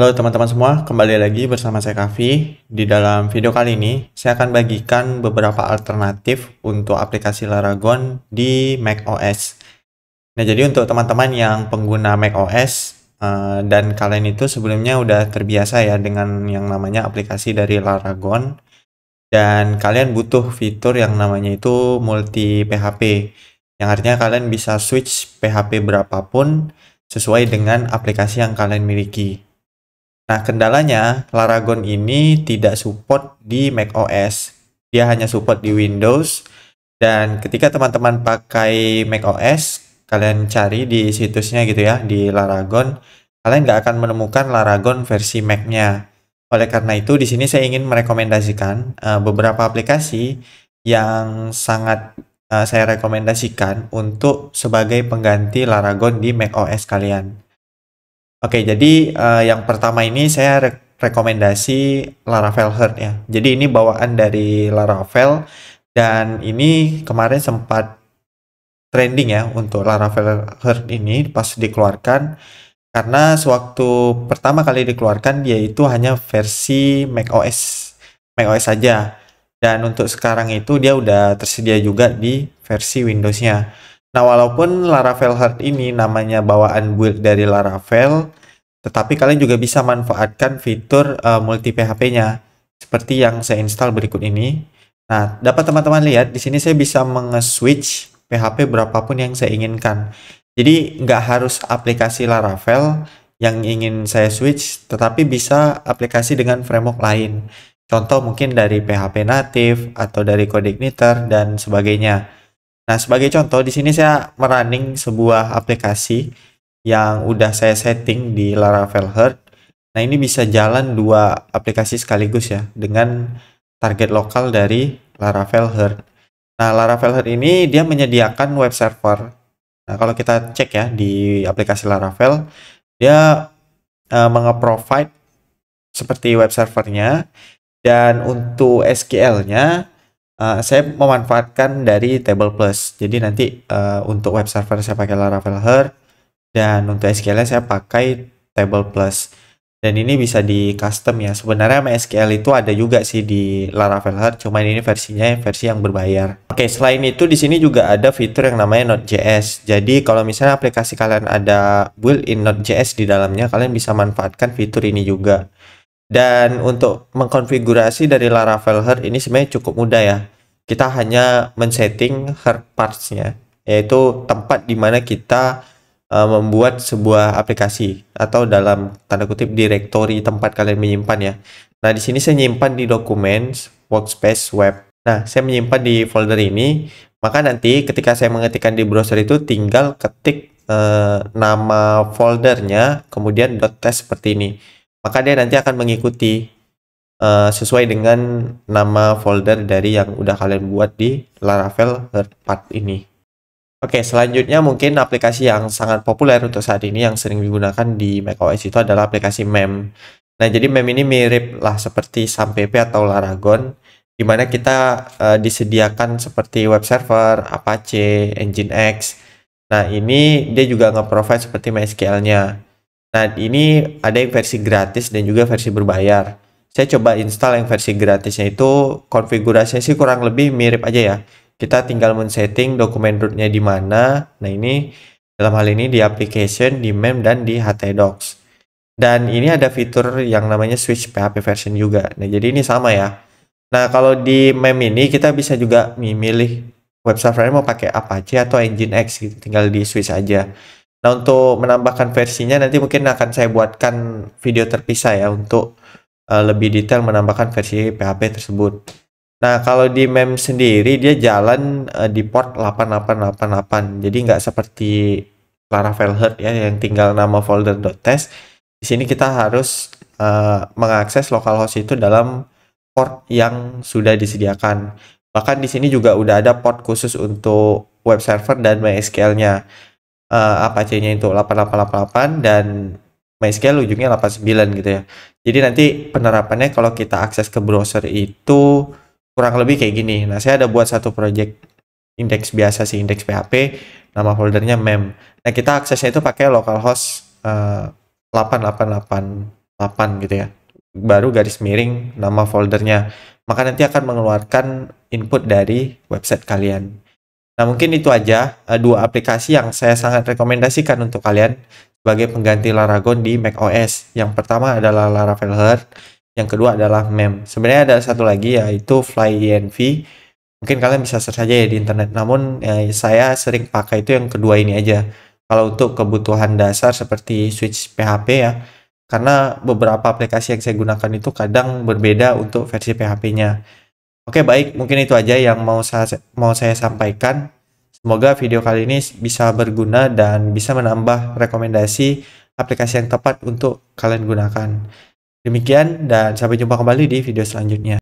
Halo teman-teman semua, kembali lagi bersama saya Kavi. Di dalam video kali ini, saya akan bagikan beberapa alternatif untuk aplikasi Laragon di macOS. Nah, jadi untuk teman-teman yang pengguna macOS dan kalian itu sebelumnya udah terbiasa ya dengan yang namanya aplikasi dari Laragon, dan kalian butuh fitur yang namanya itu multi PHP, yang artinya kalian bisa switch PHP berapapun sesuai dengan aplikasi yang kalian miliki. Nah, kendalanya Laragon ini tidak support di macOS. Dia hanya support di Windows. Dan ketika teman-teman pakai macOS, kalian cari di situsnya gitu ya, di Laragon, kalian nggak akan menemukan Laragon versi Mac-nya. Oleh karena itu, di sini saya ingin merekomendasikan beberapa aplikasi yang sangat saya rekomendasikan untuk sebagai pengganti Laragon di macOS kalian. Oke, jadi yang pertama ini saya rekomendasi Laravel Heart ya. Jadi ini bawaan dari Laravel dan ini kemarin sempat trending ya untuk Laravel Heart ini pas dikeluarkan karena sewaktu pertama kali dikeluarkan dia itu hanya versi macOS saja. Dan untuk sekarang itu dia udah tersedia juga di versi Windows-nya. Nah, walaupun Laravel Heart ini namanya bawaan build dari Laravel, tetapi kalian juga bisa manfaatkan fitur multi PHP-nya seperti yang saya install berikut ini. Nah, dapat teman-teman lihat di sini saya bisa menge-switch PHP berapapun yang saya inginkan. Jadi nggak harus aplikasi Laravel yang ingin saya switch, tetapi bisa aplikasi dengan framework lain. Contoh mungkin dari PHP native atau dari CodeIgniter dan sebagainya. Nah, sebagai contoh di sini saya merunning sebuah aplikasi yang udah saya setting di Laravel Heart. Nah, ini bisa jalan dua aplikasi sekaligus ya dengan target lokal dari Laravel Heart. Nah, Laravel Heart ini dia menyediakan web server. Nah, kalau kita cek ya di aplikasi Laravel, dia menge-provide seperti web servernya, dan untuk SQL-nya saya memanfaatkan dari Table Plus. Jadi nanti untuk web server saya pakai Laravel Heart, dan untuk SQL-nya saya pakai Table Plus. Dan ini bisa di custom ya. Sebenarnya MySQL itu ada juga sih di Laravel Heart, cuman ini versinya versi yang berbayar. Oke, selain itu di sini juga ada fitur yang namanya Node.js. Jadi kalau misalnya aplikasi kalian ada built-in Node.js di dalamnya, kalian bisa manfaatkan fitur ini juga. Dan untuk mengkonfigurasi dari Laravel Heart ini sebenarnya cukup mudah ya. Kita hanya men-setting Heart parts-nya, yaitu tempat di mana kita membuat sebuah aplikasi atau dalam tanda kutip directory tempat kalian menyimpan ya. Nah, di sini saya menyimpan di dokumen workspace web. Nah, saya menyimpan di folder ini, maka nanti ketika saya mengetikkan di browser itu tinggal ketik nama foldernya, kemudian .test seperti ini. Maka dia nanti akan mengikuti sesuai dengan nama folder dari yang udah kalian buat di Laravel Heart part ini. Oke, selanjutnya mungkin aplikasi yang sangat populer untuk saat ini yang sering digunakan di macOS itu adalah aplikasi Mem. Nah, jadi Mem ini mirip lah seperti SAMPP atau Laragon, di mana kita disediakan seperti web server, Apache, Nginx. Nah, ini dia juga nge-provide seperti MySQL-nya. Nah, ini ada yang versi gratis dan juga versi berbayar. Saya coba install yang versi gratisnya itu, konfigurasinya sih kurang lebih mirip aja ya. Kita tinggal men-setting dokumen rootnya di mana. Nah, ini dalam hal ini di application, di Mem, dan di htdocs. Dan ini ada fitur yang namanya switch PHP version juga. Nah, jadi ini sama ya. Nah, kalau di Mem ini kita bisa juga milih web servernya mau pakai Apache atau Nginx gitu. Tinggal di switch aja. Nah, untuk menambahkan versinya nanti mungkin akan saya buatkan video terpisah ya untuk lebih detail menambahkan versi PHP tersebut. Nah, kalau di Mem sendiri dia jalan di port 8888. Jadi nggak seperti Laravel Heart ya yang tinggal nama folder .test. Di sini kita harus mengakses localhost itu dalam port yang sudah disediakan. Bahkan di sini juga udah ada port khusus untuk web server dan MySQL-nya. Apache-nya itu 8888 dan MySQL ujungnya 89 gitu ya. Jadi nanti penerapannya kalau kita akses ke browser itu kurang lebih kayak gini. Nah, saya ada buat satu project index biasa sih, index PHP, nama foldernya mem. Nah, kita aksesnya itu pakai localhost 888. 8 gitu ya. Baru garis miring nama foldernya. Maka nanti akan mengeluarkan input dari website kalian. Nah, mungkin itu aja dua aplikasi yang saya sangat rekomendasikan untuk kalian sebagai pengganti Laragon di macOS. Yang pertama adalah Laravel Heart, yang kedua adalah MEM. Sebenarnya ada satu lagi yaitu FlyEnv. Mungkin kalian bisa search aja ya di internet. Namun saya sering pakai itu yang kedua ini aja. Kalau untuk kebutuhan dasar seperti switch PHP ya, karena beberapa aplikasi yang saya gunakan itu kadang berbeda untuk versi PHP-nya. Oke, baik, mungkin itu aja yang mau saya sampaikan. Semoga video kali ini bisa berguna dan bisa menambah rekomendasi aplikasi yang tepat untuk kalian gunakan. Demikian dan sampai jumpa kembali di video selanjutnya.